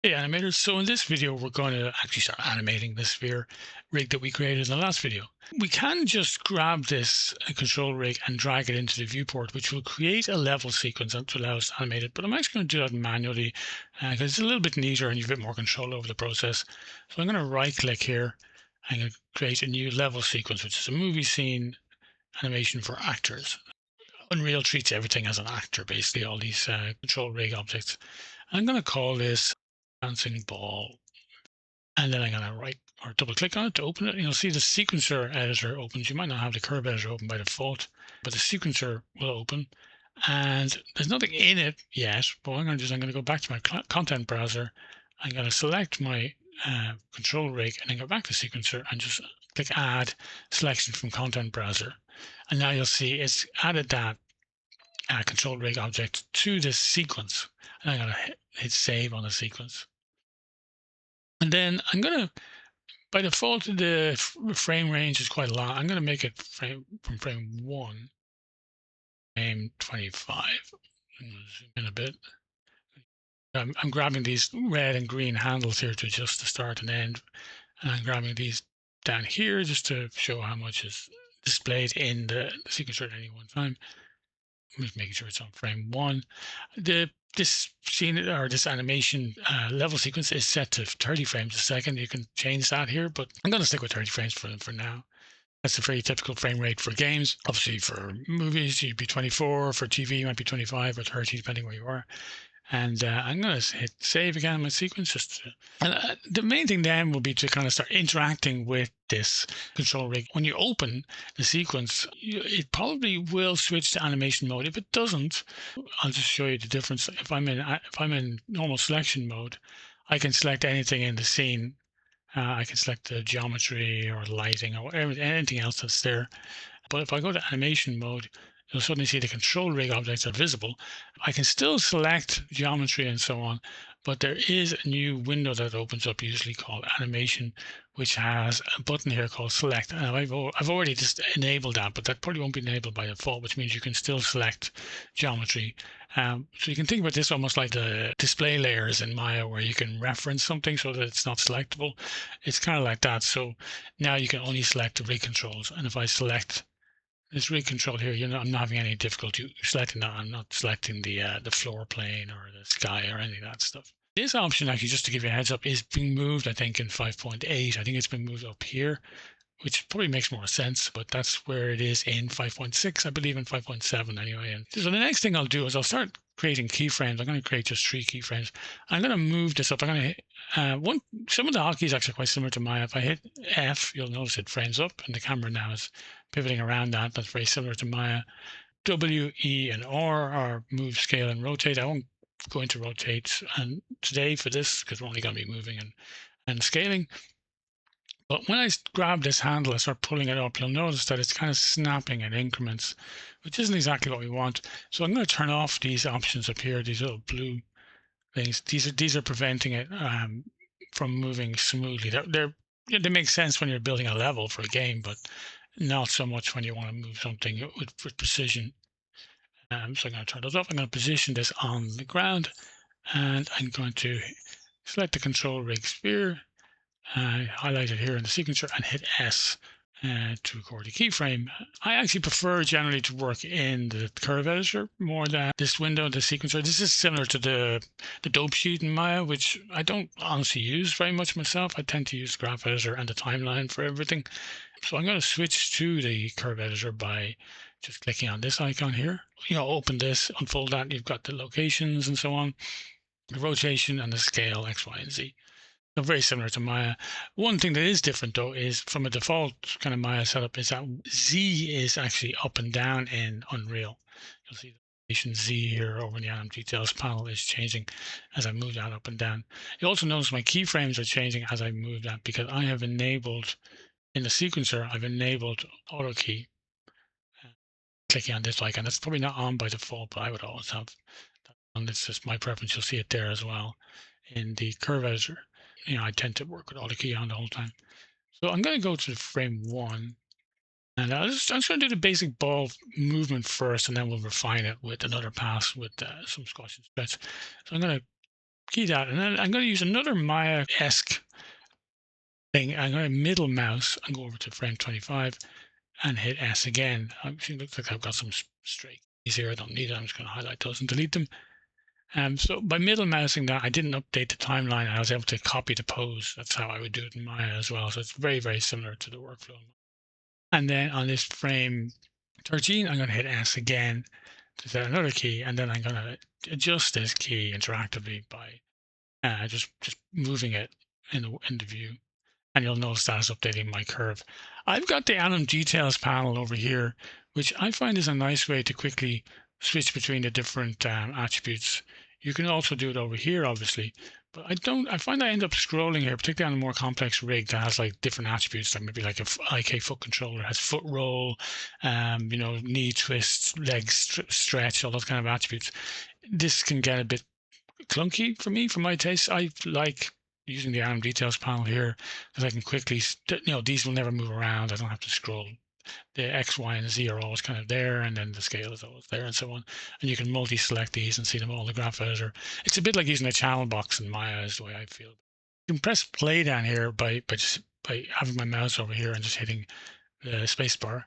Hey animators, so in this video we're going to actually start animating the sphere rig that we created in the last video. We can just grab this control rig and drag it into the viewport, which will create a level sequence to allow us to animate it, but I'm actually going to do that manually because it's a little bit neater and you have a bit more control over the process. So I'm going to right click here and I'm going to create a new level sequence, which is a movie scene animation for actors. Unreal treats everything as an actor, basically, all these control rig objects. I'm going to call this bouncing ball. And then I'm going to right or double click on it to open it. And you'll see the sequencer editor opens. You might not have the curve editor open by default, but the sequencer will open. And there's nothing in it yet. But what I'm going to do is I'm going to go back to my content browser. I'm going to select my control rig and then go back to sequencer and just click add selection from content browser. And now you'll see it's added that control rig object to this sequence. And I'm going to hit save on the sequence. And then I'm going to, by default, the frame range is quite long. I'm going to make it from frame 1, frame 25. I'm going to zoom in a bit. I'm grabbing these red and green handles here to adjust the start and end. And I'm grabbing these down here just to show how much is displayed in the sequence at any one time. I'm just making sure it's on frame 1. This scene or this animation level sequence is set to 30 frames a second. You can change that here, but I'm going to stick with 30 frames for now. That's a very typical frame rate for games. Obviously, for movies, you'd be 24. For TV, you might be 25 or 30, depending where you are. And I'm going to hit save again on my sequence. And the main thing then will be to kind of start interacting with this control rig. When you open the sequence, it probably will switch to animation mode. If it doesn't, I'll just show you the difference. If I'm in normal selection mode, I can select anything in the scene. I can select the geometry or lighting or anything else that's there. But if I go to animation mode, you'll suddenly see the control rig objects are visible. I can still select geometry and so on, but there is a new window that opens up, usually called animation, which has a button here called select. And I've already just enabled that, but that probably won't be enabled by default, which means you can still select geometry. So you can think about this almost like the display layers in Maya, where you can reference something so that it's not selectable. It's kind of like that. So now you can only select the rig controls. And if I select this rig control here, I'm not having any difficulty selecting that. I'm not selecting the floor plane or the sky or any of that stuff. This option, actually, just to give you a heads up, is being moved, I think, in 5.8. I think it's been moved up here, which probably makes more sense, but that's where it is in 5.6, I believe in 5.7 anyway. And so the next thing I'll do is I'll start creating keyframes. I'm going to create just 3 keyframes. I'm going to move this up. I'm going to hit some of the hotkeys actually quite similar to Maya. If I hit F, you'll notice it frames up and the camera now is pivoting around that. That's very similar to Maya. W, E, and R are move, scale, and rotate. I won't go into rotate and today for this because we're only going to be moving and scaling. But when I grab this handle and start pulling it up, you'll notice that it's kind of snapping in increments, which isn't exactly what we want. So I'm going to turn off these options up here, these little blue things. These are preventing it from moving smoothly. They make sense when you're building a level for a game, but not so much when you want to move something with precision. So I'm going to turn those off. I'm going to position this on the ground, and I'm going to select the control rig sphere, highlight it here in the sequencer, and hit S to record a keyframe. I actually prefer generally to work in the curve editor more than this window, the sequencer. This is similar to the dope sheet in Maya, which I don't honestly use very much myself. I tend to use graph editor and the timeline for everything. So I'm going to switch to the curve editor by just clicking on this icon here. Open this, unfold that. You've got the locations and so on, the rotation and the scale, X, Y, and Z. So very similar to Maya. One thing that is different though is from a default kind of Maya setup is that Z is actually up and down in Unreal. You'll see the rotation Z here over in the Anim Details panel is changing as I move that up and down. You also notice my keyframes are changing as I move that because I have enabled, in the sequencer, I've enabled auto key. Clicking on this icon, that's probably not on by default, but I would always have that on. It's just my preference. You'll see it there as well in the curve editor. I tend to work with auto key on the whole time. So I'm going to go to frame 1, and I'm just going to do the basic ball movement first, and then we'll refine it with another pass with some squash and stretch. So I'm going to key that, and then I'm going to use another Maya-esque thing. I'm going to middle mouse and go over to frame 25 and hit S again. It looks like I've got some stray keys here. I don't need it. I'm just going to highlight those and delete them. So by middle mousing that, I didn't update the timeline. I was able to copy the pose. That's how I would do it in Maya as well. So it's very, very similar to the workflow. And then on this frame 13, I'm going to hit S again to set another key, and then I'm going to adjust this key interactively by just moving it in the view. And you'll notice that it's updating my curve. I've got the Anim Details panel over here, which I find is a nice way to quickly switch between the different attributes. You can also do it over here, obviously, but I find I end up scrolling here, particularly on a more complex rig that has like different attributes, like maybe like a IK foot controller has foot roll, knee twist, leg stretch, all those kind of attributes. This can get a bit clunky for me, for my taste. I like using the Anim Details panel here because I can quickly, these will never move around. I don't have to scroll. The X, Y, and Z are always kind of there, and then the scale is always there, and so on. And you can multi-select these and see them all in the graph editor. It's a bit like using a channel box in Maya, is the way I feel. You can press play down here by having my mouse over here and just hitting the space bar.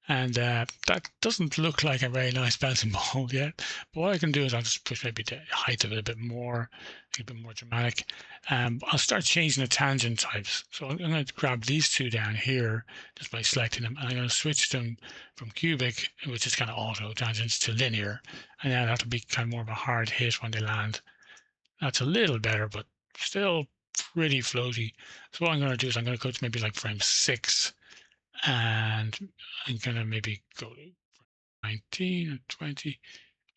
And that doesn't look like a very nice bouncing ball yet. But what I can do is I'll just push maybe the height of it a bit more, a bit more dramatic. I'll start changing the tangent types. So I'm going to grab these two down here just by selecting them. And I'm going to switch them from cubic, which is kind of auto tangents, to linear. And now that'll be kind of more of a hard hit when they land. That's a little better, but still pretty floaty. So what I'm going to do is I'm going to go to maybe like frame 6. And I'm going to maybe go to 19 and 20.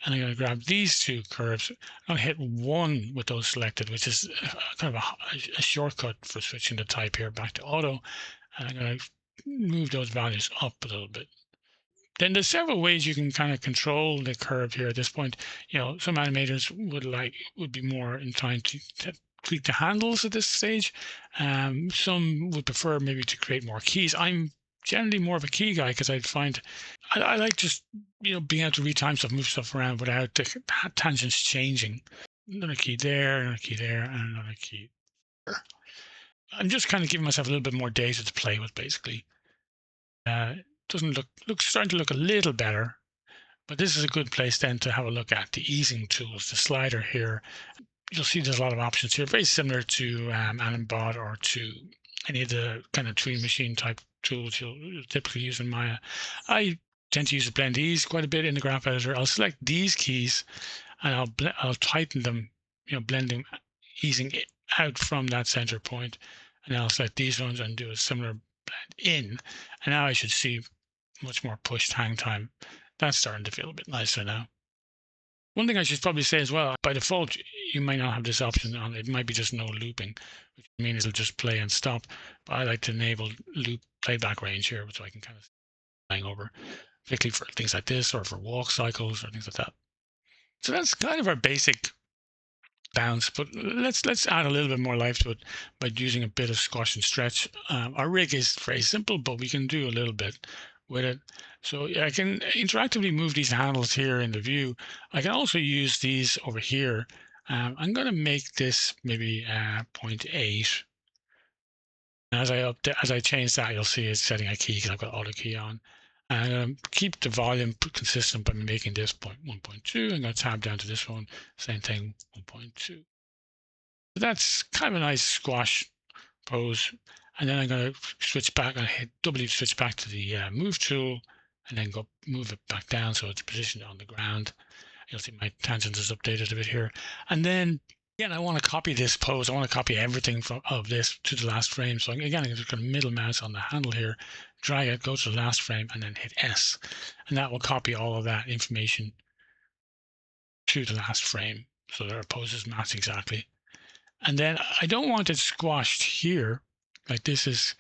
And I'm going to grab these two curves. I'm going to hit 1 with those selected, which is kind of a shortcut for switching the type here back to auto. And I'm going to move those values up a little bit. Then there's several ways you can kind of control the curve here at this point. Some animators would be more inclined to tweak the handles at this stage. Some would prefer maybe to create more keys. I'm generally more of a key guy because I find I like just being able to retime stuff, move stuff around without the tangents changing. Another key there, another key there, and another key there. I'm just kind of giving myself a little bit more data to play with, basically. Doesn't starting to look a little better, but this is a good place then to have a look at the easing tools, the slider here. You'll see there's a lot of options here, very similar to Animbot or to any of the kind of 3D machine type tools you'll typically use in Maya. I tend to use the blend ease quite a bit in the graph editor. I'll select these keys and I'll tighten them, blending, easing it out from that center point. And I'll select these ones and do a similar blend in. And now I should see much more pushed hang time. That's starting to feel a bit nicer now. One thing I should probably say as well, by default, you might not have this option on. It might be just no looping, which means it'll just play and stop. But I like to enable loop playback range here, so I can kind of hang over, particularly for things like this or for walk cycles or things like that. So that's kind of our basic bounce, but let's add a little bit more life to it by using a bit of squash and stretch. Our rig is very simple, but we can do a little bit with it. So I can interactively move these handles here in the view. I can also use these over here. I'm going to make this maybe 0.8. And as I change that, you'll see it's setting a key because I've got auto key on. And I'm going to keep the volume consistent by making this 1.2. I'm going to tab down to this one, same thing, 1.2. That's kind of a nice squash pose. And then I'm going to switch back and hit W to switch back to the move tool, and then go move it back down so it's positioned on the ground. You'll see my tangent is updated a bit here. And then again, I want to copy this pose. I want to copy everything of this to the last frame. So again, I'm just going to middle mouse on the handle here, drag it, go to the last frame, and then hit S. And that will copy all of that information to the last frame. So their poses match exactly. And then I don't want it squashed here. Like this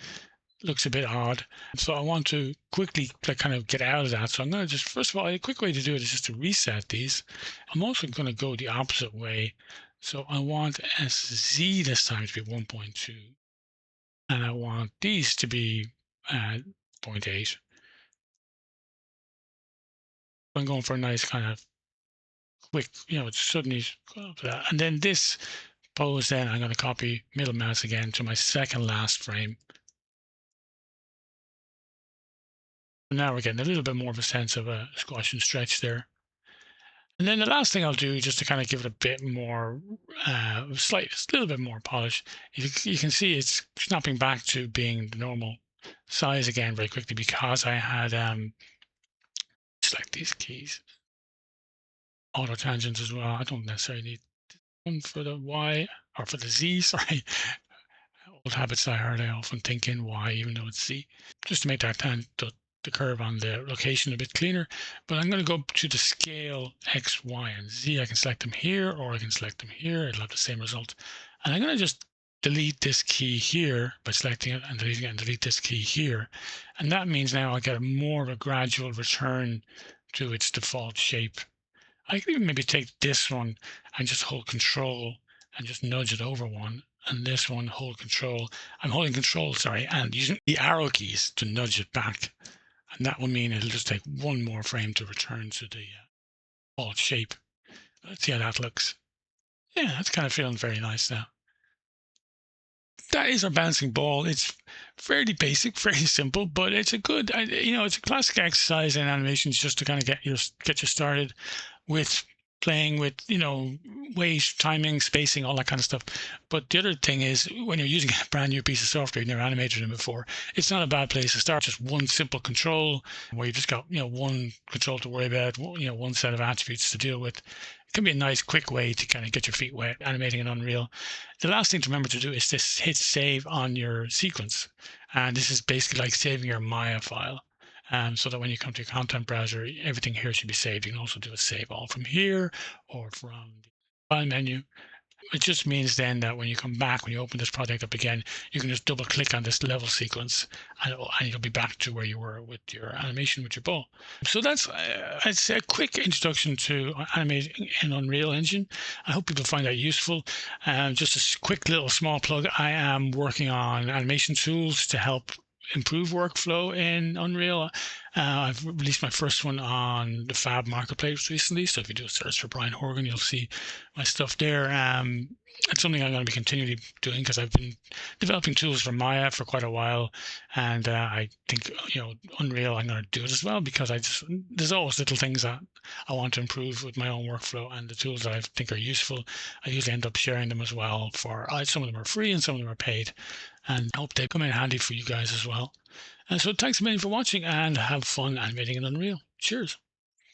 looks a bit odd. So I want to quickly kind of get out of that. So I'm going to just, first of all, a quick way to do it is just to reset these. I'm also going to go the opposite way. So I want SZ this time to be 1.2. And I want these to be 0.8. I'm going for a nice kind of quick, it's suddenly that. And then this pose, then I'm going to copy middle mouse again to my second last frame. And now we're getting a little bit more of a sense of a squash and stretch there. And then the last thing I'll do, just to kind of give it a bit more, a little bit more polish, you can see it's snapping back to being the normal size again very quickly, because I had select these keys, auto tangents as well. I don't necessarily need one for the Y or for the Z, sorry. Old habits I heard, I often think in Y, even though it's Z, just to make that the curve on the location a bit cleaner. But I'm going to go to the scale X, Y, and Z. I can select them here, or I can select them here. It'll have the same result. And I'm going to just delete this key here by selecting it and deleting it, and delete this key here. And that means now I get more of a gradual return to its default shape. I can even maybe take this one and just hold Control and just nudge it over one. And this one, hold Control. I'm holding Control, sorry, and using the arrow keys to nudge it back. And that will mean it'll just take one more frame to return to the default shape. Let's see how that looks. Yeah, that's kind of feeling very nice now. That is our bouncing ball. It's fairly basic, fairly simple, but it's a good, it's a classic exercise in animations just to kind of get you started with playing with, weight, timing, spacing, all that kind of stuff. But the other thing is, when you're using a brand new piece of software you've never animated in before, it's not a bad place to start. Just one simple control where you've just got, one control to worry about, one set of attributes to deal with. It can be a nice, quick way to kind of get your feet wet animating in Unreal. The last thing to remember to do is to hit save on your sequence. And this is basically like saving your Maya file. So that when you come to your content browser, everything here should be saved. You can also do a save all from here or from the file menu. It just means then that when you come back, when you open this project up again, you can just double click on this level sequence and you'll be back to where you were with your animation with your ball. So that's I'd say a quick introduction to animating in Unreal Engine. I hope people find that useful. Just a quick little small plug. I am working on animation tools to help improve workflow in Unreal. I've released my first one on the Fab Marketplace recently, so if you do a search for Brian Horgan, you'll see my stuff there. It's something I'm going to be continually doing because I've been developing tools for Maya for quite a while, and I think Unreal I'm going to do it as well, because there's always little things that I want to improve with my own workflow, and the tools that I think are useful, I usually end up sharing them as well. Some of them are free and some of them are paid, and I hope they come in handy for you guys as well. And so thanks a million for watching, and have fun animating in Unreal. Cheers.